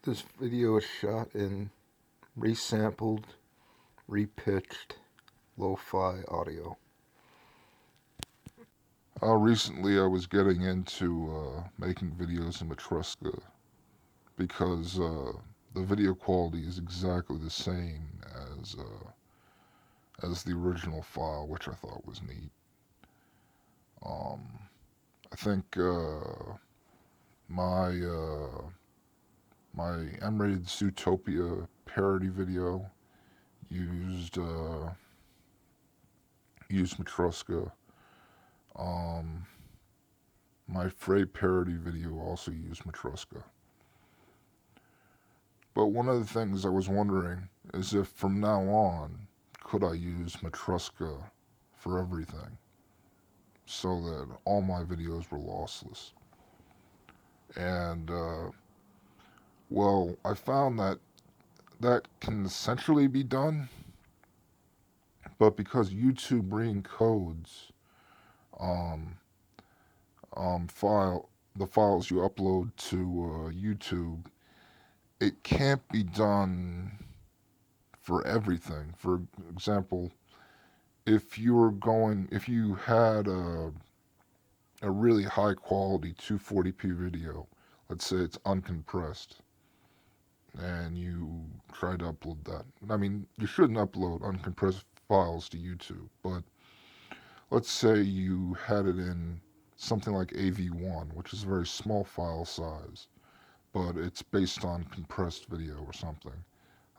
This video is shot in resampled, repitched, lo-fi audio. Recently, I was getting into making videos in Matroska because the video quality is exactly the same as the original file, which I thought was neat. Um, I think my my M-rated Zootopia parody video used used Matroska. Um, my Frey parody video also used Matroska. But one of the things I was wondering is if from now on, could I use Matroska for everything so that all my videos were lossless? And, well, I found that that can essentially be done, but because YouTube reencodes um, the files you upload to YouTube, it can't be done for everything. For example, if you had a really high quality 240p video, let's say it's uncompressed, and you try to upload that. I mean, you shouldn't upload uncompressed files to YouTube, but let's say you had it in something like AV1, which is a very small file size, but it's based on compressed video or something.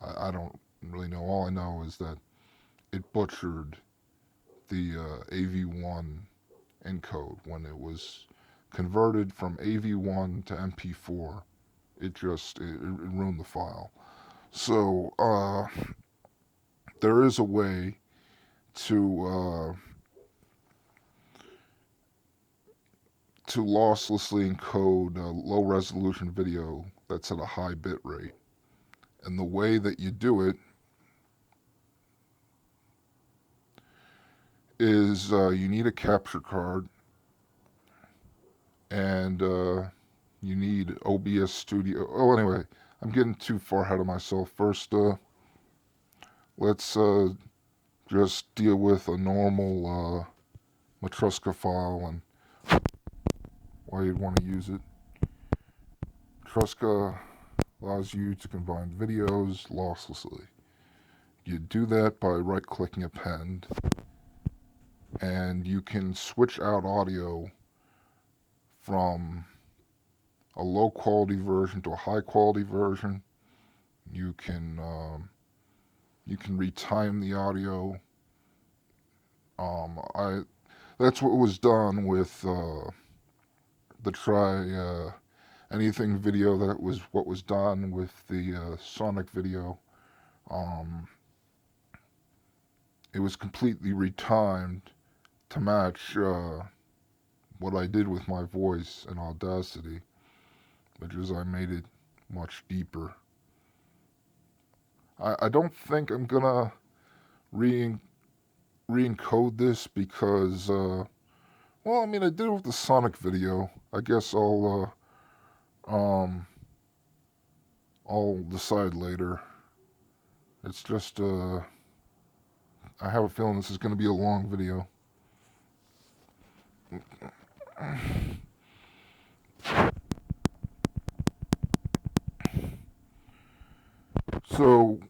I don't really know. All I know is that it butchered the AV1 encode when it was converted from AV1 to MP4. It ruined the file. So there is a way to losslessly encode a low resolution video that's at a high bit rate. And the way that you do it is you need a capture card and you need OBS Studio. Oh, anyway, I'm getting too far ahead of myself. First, let's just deal with a normal Matroska file and why you'd want to use it. Matroska allows you to combine videos losslessly. You do that by right-clicking append, and you can switch out audio from a low-quality version to a high-quality version. You can retime the audio. That's what was done with the try anything video. That was what was done with the Sonic video. It was completely retimed to match what I did with my voice in Audacity, which is I made it much deeper. I don't think I'm gonna re-encode this because, well, I mean, I did it with the Sonic video. I guess I'll decide later. It's just, I have a feeling this is gonna be a long video. So,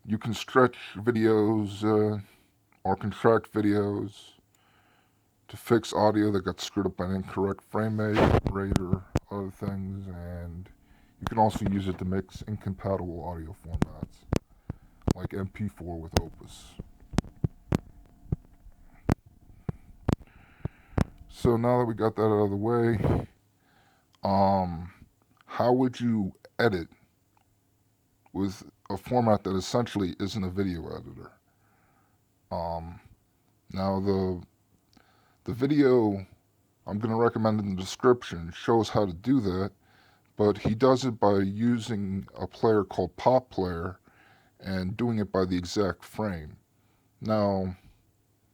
you can stretch videos or contract videos to fix audio that got screwed up by an incorrect frame rate or other things, and you can also use it to mix incompatible audio formats, like MP4 with Opus. So now that we got that out of the way, how would you edit with a format that essentially isn't a video editor? Now the video I'm going to recommend in the description shows how to do that, but he does it by using a player called Pop Player and doing it by the exact frame. Now,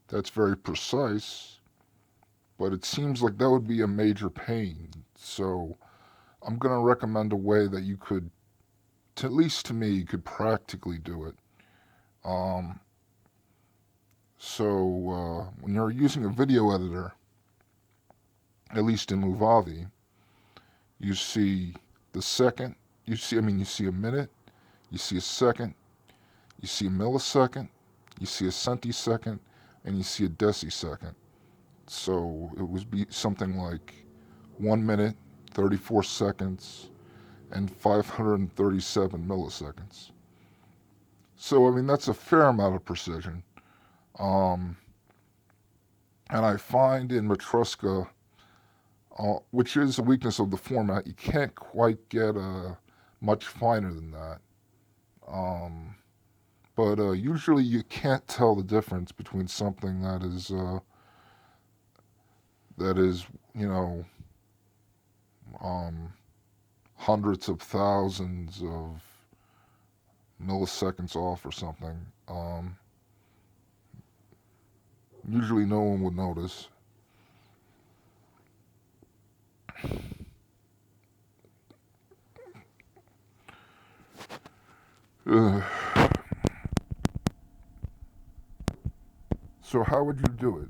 that's very precise, but it seems like that would be a major pain. So I'm going to recommend a way that you could, at least to me, you could practically do it. Um, when you're using a video editor, at least in Movavi, you see the second, you see a minute, you see a second, you see a millisecond, you see a centisecond, and you see a decisecond. So it would be something like 1 minute, 34 seconds, and 537 milliseconds. So, I mean, that's a fair amount of precision. Um, and I find in Matroska, which is a weakness of the format, you can't quite get much finer than that. Um, but usually you can't tell the difference between something that is, you know, um, hundreds of thousands of milliseconds off or something. Usually no one would notice. So how would you do it?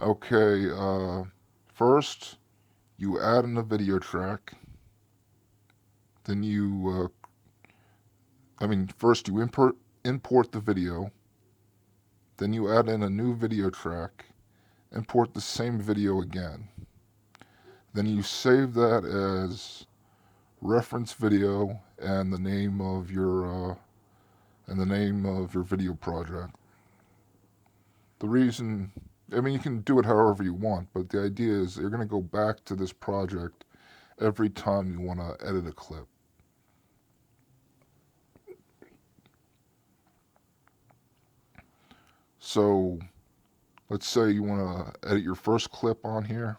Okay, first you add in a video track. Then first you import the video. Then you add in a new video track. Import the same video again. Then you save that as reference video and the name of your video project. The reason, I mean, you can do it however you want, but the idea is you're going to go back to this project every time you want to edit a clip. So let's say you want to edit your first clip on here.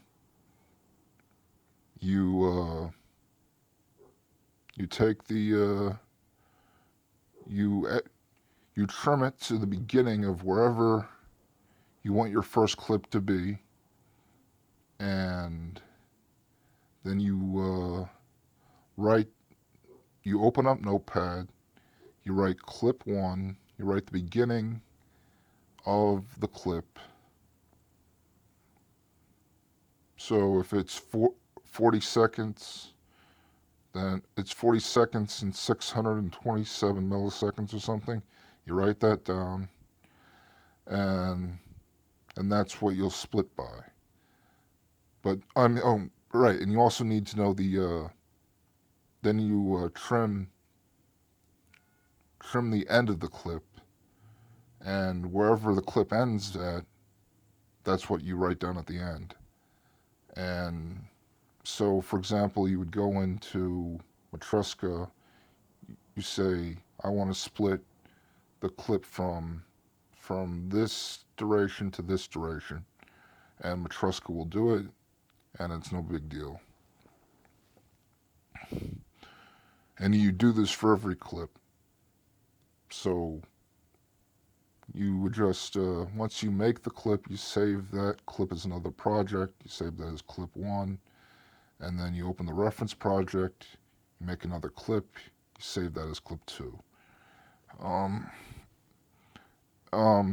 You take the you trim it to the beginning of wherever you want your first clip to be, and then you open up Notepad, you write clip 1, you write the beginning of the clip. So if it's 40 seconds, then it's 40 seconds and 627 milliseconds or something. You write that down, and that's what you'll split by. But right, and you also need to know then you trim the end of the clip, and wherever the clip ends at, that's what you write down at the end. And so, for example, you would go into Matroska, you say, I want to split the clip from this duration to this duration, and Matroska will do it, and it's no big deal. And you do this for every clip. So you would just, once you make the clip, you save that clip as another project. You save that as clip 1. And then you open the reference project, you make another clip, you save that as clip 2.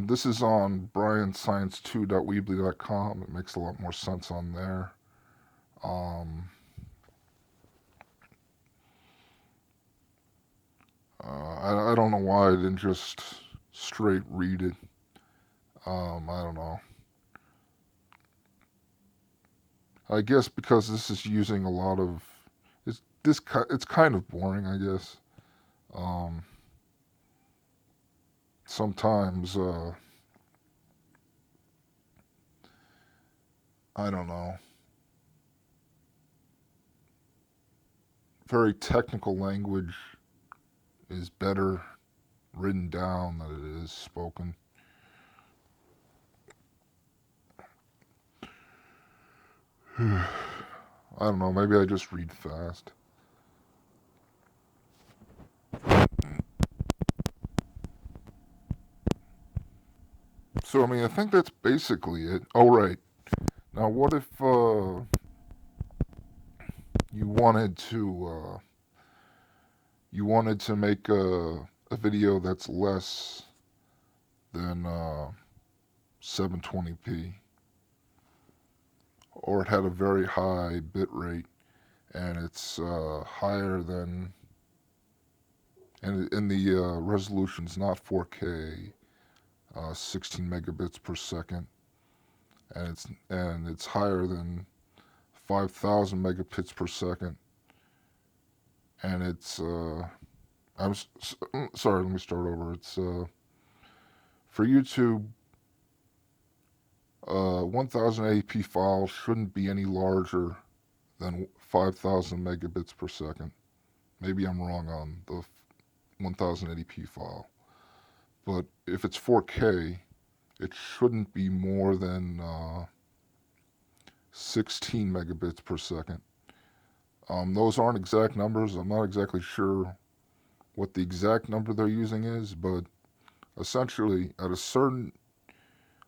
This is on brianscience2.weebly.com. It makes a lot more sense on there. I don't know why I didn't just straight read it. I don't know. I guess because this is using a lot of it's kind of boring, I guess. Sometimes I don't know. Very technical language is better written down than it is spoken. I don't know, maybe I just read fast. So, I mean, I think that's basically it. Oh, right. Now, what if you wanted to make a video that's less than 720p, or it had a very high bit rate and it's higher than, and the resolution's not 4K, 16 megabits per second, and it's higher than 5,000 megabits per second, and it's sorry, let me start over. It's for YouTube, 1080p files shouldn't be any larger than 5,000 megabits per second. Maybe I'm wrong on the 1080p file, but if it's 4K, it shouldn't be more than 16 megabits per second. Those aren't exact numbers. I'm not exactly sure what the exact number they're using is, but essentially at a certain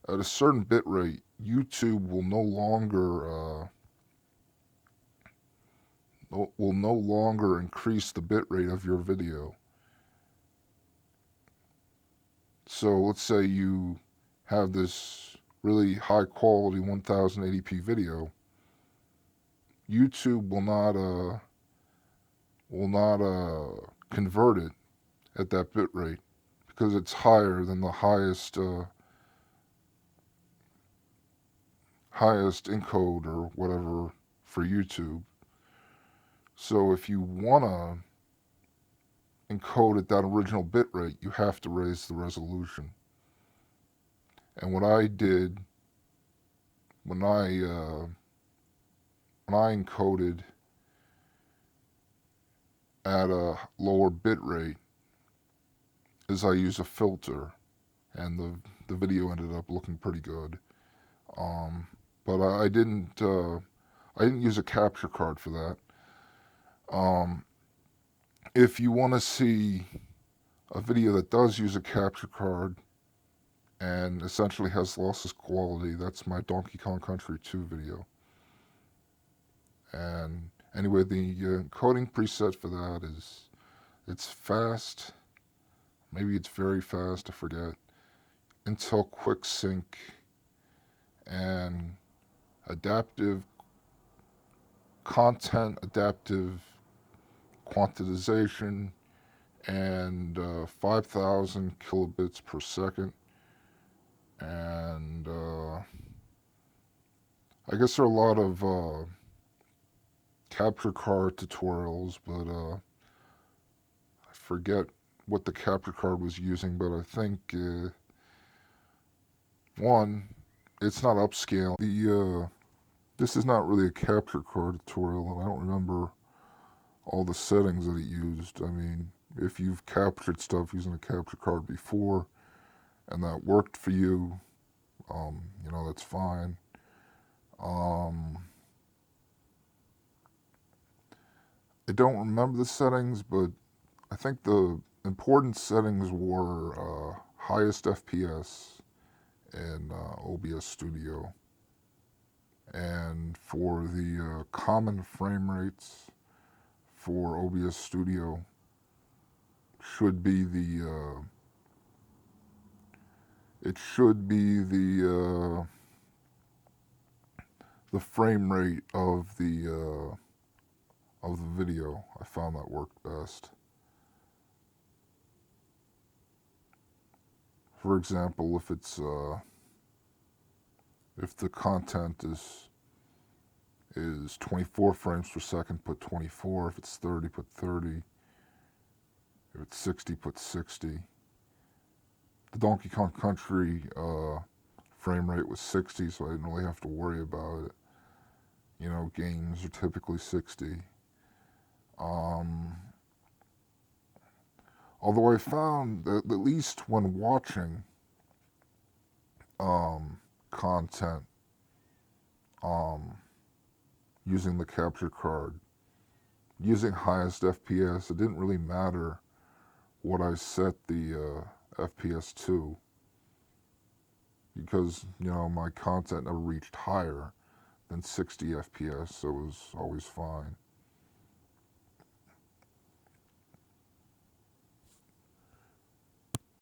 bit rate, YouTube will no longer increase the bit rate of your video. So let's say you have this really high quality 1080p video. YouTube will not convert it at that bit rate because it's higher than the highest encode or whatever for YouTube. So if you want to encode at that original bit rate, you have to raise the resolution. And what I did when I encoded at a lower bit rate is I use a filter, and the video ended up looking pretty good. But I didn't use a capture card for that. If you want to see a video that does use a capture card and essentially has lossless quality, that's my Donkey Kong Country 2 video. And anyway, the encoding preset for that is, it's fast. Maybe it's very fast, I forget. Intel Quick Sync and adaptive quantization, and 5,000 kilobits per second. And I guess there are a lot of capture card tutorials, but I forget what the capture card was using, but I think one, it's not upscale. This is not really a capture card tutorial, and I don't remember all the settings that it used. I mean, if you've captured stuff using a capture card before and that worked for you, that's fine. I don't remember the settings, but I think the important settings were highest FPS in OBS Studio. And for the common frame rates for OBS Studio should be the frame rate of the video. I found that worked best. For example, if it's if the content is 24 frames per second, put 24. If it's 30, put 30. If it's 60, put 60. The Donkey Kong Country frame rate was 60, so I didn't really have to worry about it. Games are typically 60. Although I found that at least when watching content using the capture card, using highest FPS, it didn't really matter what I set the FPS to, because my content never reached higher than 60 FPS, so it was always fine.